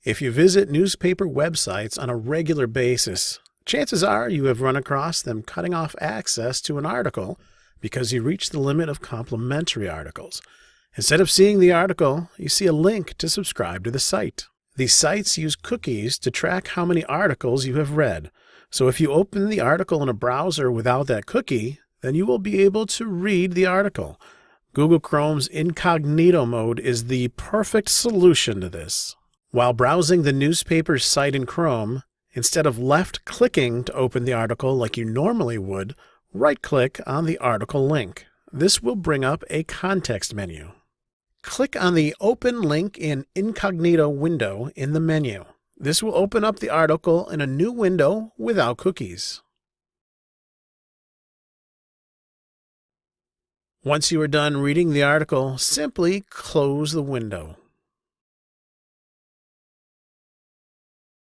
If you visit newspaper websites on a regular basis, chances are you have run across them cutting off access to an article because you reached the limit of complimentary articles. Instead of seeing the article, you see a link to subscribe to the site. These sites use cookies to track how many articles you have read. So if you open the article in a browser without that cookie, then you will be able to read the article. Google Chrome's incognito mode is the perfect solution to this. While browsing the newspaper's site in Chrome, instead of left-clicking to open the article like you normally would, right-click on the article link. This will bring up a context menu. Click on the Open Link in Incognito window in the menu. This will open up the article in a new window without cookies. Once you are done reading the article, simply close the window.